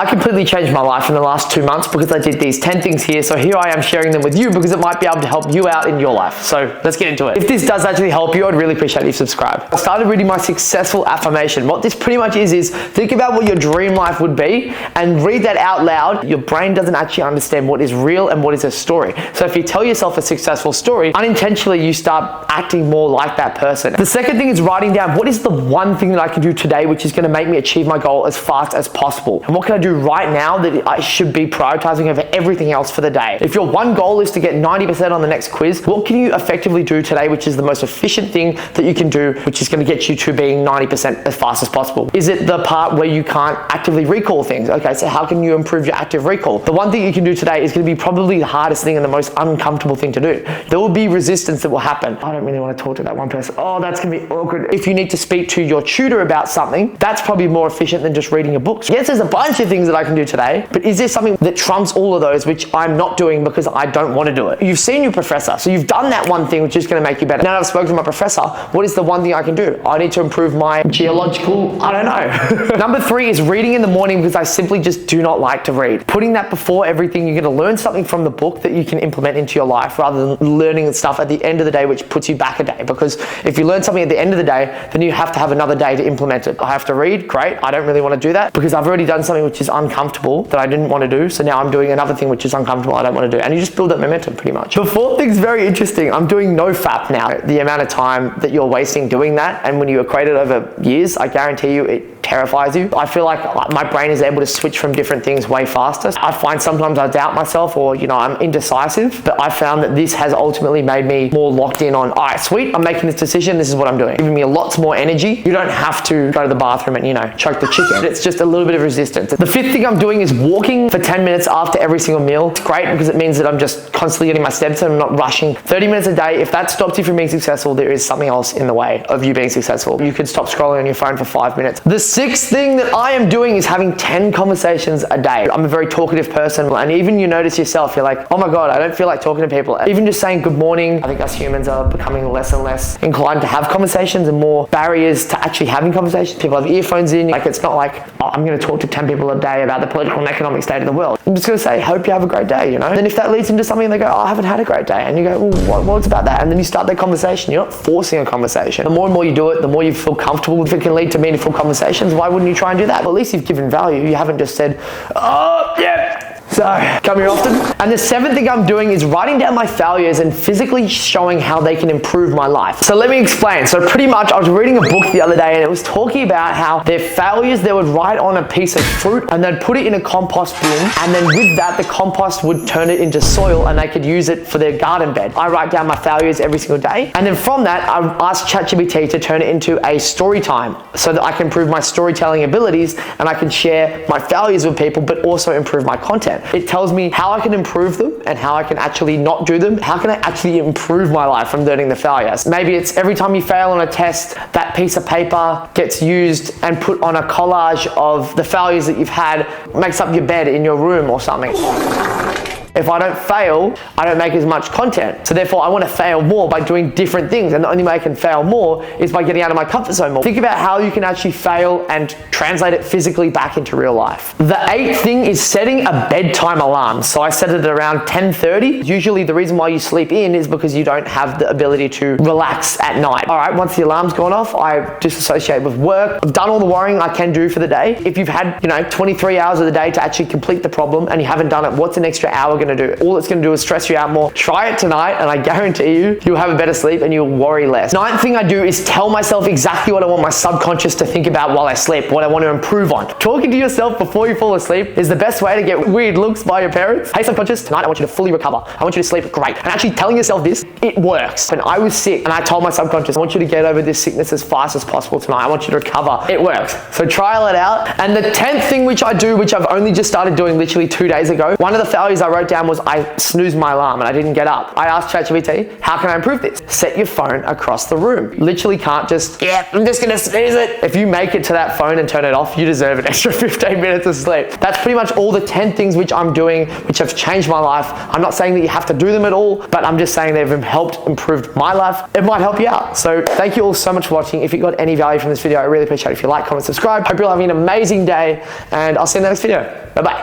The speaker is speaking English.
I completely changed my life in the last 2 months because I did these 10 things here. So here I am sharing them with you because it might be able to help you out in your life. So let's get into it. If this does actually help you, I'd really appreciate if you subscribe. I started reading my successful affirmation. What this pretty much is think about what your dream life would be and read that out loud. Your brain doesn't actually understand what is real and what is a story. So if you tell yourself a successful story, unintentionally you start acting more like that person. The second thing is writing down what is the one thing that I can do today which is going to make me achieve my goal as fast as possible. And what can I do right now that I should be prioritizing over everything else for the day? If your one goal is to get 90% on the next quiz, what can you effectively do today which is the most efficient thing that you can do which is going to get you to being 90% as fast as possible? Is it the part where you can't actively recall things? Okay, so how can you improve your active recall? The one thing you can do today is going to be probably the hardest thing and the most uncomfortable thing to do. There will be resistance that will happen. I don't really want to talk to that one person. Oh, that's going to be awkward. If you need to speak to your tutor about something, that's probably more efficient than just reading a book. Yes, there's a bunch of things that I can do today, but is there something that trumps all of those which I'm not doing because I don't want to do it? You've seen your professor, so you've done that one thing which is going to make you better. Now that I've spoken to my professor, what is the one thing I can do? I need to improve my geological, I don't know. Number 3 is reading in the morning because I simply just do not like to read. Putting that before everything, you're going to learn something from the book that you can implement into your life rather than learning stuff at the end of the day which puts you back a day. Because if you learn something at the end of the day, then you have to have another day to implement it. I have to read, great. I don't really want to do that because I've already done something which is uncomfortable that I didn't want to do. So now I'm doing another thing which is uncomfortable I don't want to do. And you just build that momentum pretty much. The fourth thing's very interesting. I'm doing NoFap now. The amount of time that you're wasting doing that, and when you equate it over years, I guarantee you it terrifies you. I feel like my brain is able to switch from different things way faster. I find sometimes I doubt myself or, I'm indecisive, but I found that this has ultimately made me more locked in on, all right, sweet, I'm making this decision, this is what I'm doing. Giving me lots more energy. You don't have to go to the bathroom and, choke the chicken. It's just a little bit of resistance. The fifth thing I'm doing is walking for 10 minutes after every single meal. It's great because it means that I'm just constantly getting my steps in. I'm not rushing. 30 minutes a day. If that stops you from being successful, there is something else in the way of you being successful. You could stop scrolling on your phone for 5 minutes. The sixth thing that I am doing is having 10 conversations a day. I'm a very talkative person, and even you notice yourself, you're like, oh my God, I don't feel like talking to people. Even just saying good morning, I think us humans are becoming less and less inclined to have conversations and more barriers to actually having conversations. People have earphones in. Like, it's not like, oh, I'm going to talk to 10 people a day about the political and economic state of the world. I'm just going to say, hope you have a great day, Then if that leads into something, they go, oh, I haven't had a great day. And you go, well, what's about that? And then you start that conversation. You're not forcing a conversation. The more and more you do it, the more you feel comfortable. If it can lead to meaningful conversations, why wouldn't you try and do that? Well, at least you've given value. You haven't just said, oh, yeah. So, come here often. And the seventh thing I'm doing is writing down my failures and physically showing how they can improve my life. So let me explain. So pretty much, I was reading a book the other day and it was talking about how their failures, they would write on a piece of fruit and they'd put it in a compost bin. And then with that, the compost would turn it into soil and they could use it for their garden bed. I write down my failures every single day. And then from that, I asked ChatGPT to turn it into a story time so that I can improve my storytelling abilities and I can share my failures with people, but also improve my content. It tells me how I can improve them and how I can actually not do them. How can I actually improve my life from learning the failures? Maybe it's every time you fail on a test, that piece of paper gets used and put on a collage of the failures that you've had, makes up your bed in your room or something. If I don't fail, I don't make as much content. So therefore, I want to fail more by doing different things. And the only way I can fail more is by getting out of my comfort zone more. Think about how you can actually fail and translate it physically back into real life. The eighth thing is setting a bedtime alarm. So I set it at around 10:30. Usually the reason why you sleep in is because you don't have the ability to relax at night. All right, once the alarm's gone off, I disassociate with work. I've done all the worrying I can do for the day. If you've had, 23 hours of the day to actually complete the problem and you haven't done it, what's an extra hour going to do? All it's going to do is stress you out more. Try it tonight and I guarantee you'll have a better sleep and you'll worry less. Ninth thing I do is tell myself exactly what I want my subconscious to think about while I sleep, what I want to improve on. Talking to yourself before you fall asleep is the best way to get weird looks by your parents. Hey subconscious, tonight I want you to fully recover. I want you to sleep great. And actually telling yourself this, it works. When I was sick and I told my subconscious, I want you to get over this sickness as fast as possible tonight. I want you to recover. It works. So trial it out. And the 10th thing which I do, which I've only just started doing literally 2 days ago, one of the failures I wrote down was I snoozed my alarm and I didn't get up. I asked ChatGPT, how can I improve this? Set your phone across the room. Literally can't just, I'm just gonna snooze it. If you make it to that phone and turn it off, you deserve an extra 15 minutes of sleep. That's pretty much all the 10 things which I'm doing, which have changed my life. I'm not saying that you have to do them at all, but I'm just saying they've helped improve my life. It might help you out. So thank you all so much for watching. If you got any value from this video, I really appreciate it if you like, comment, subscribe. Hope you're having an amazing day, and I'll see you in the next video. Bye-bye.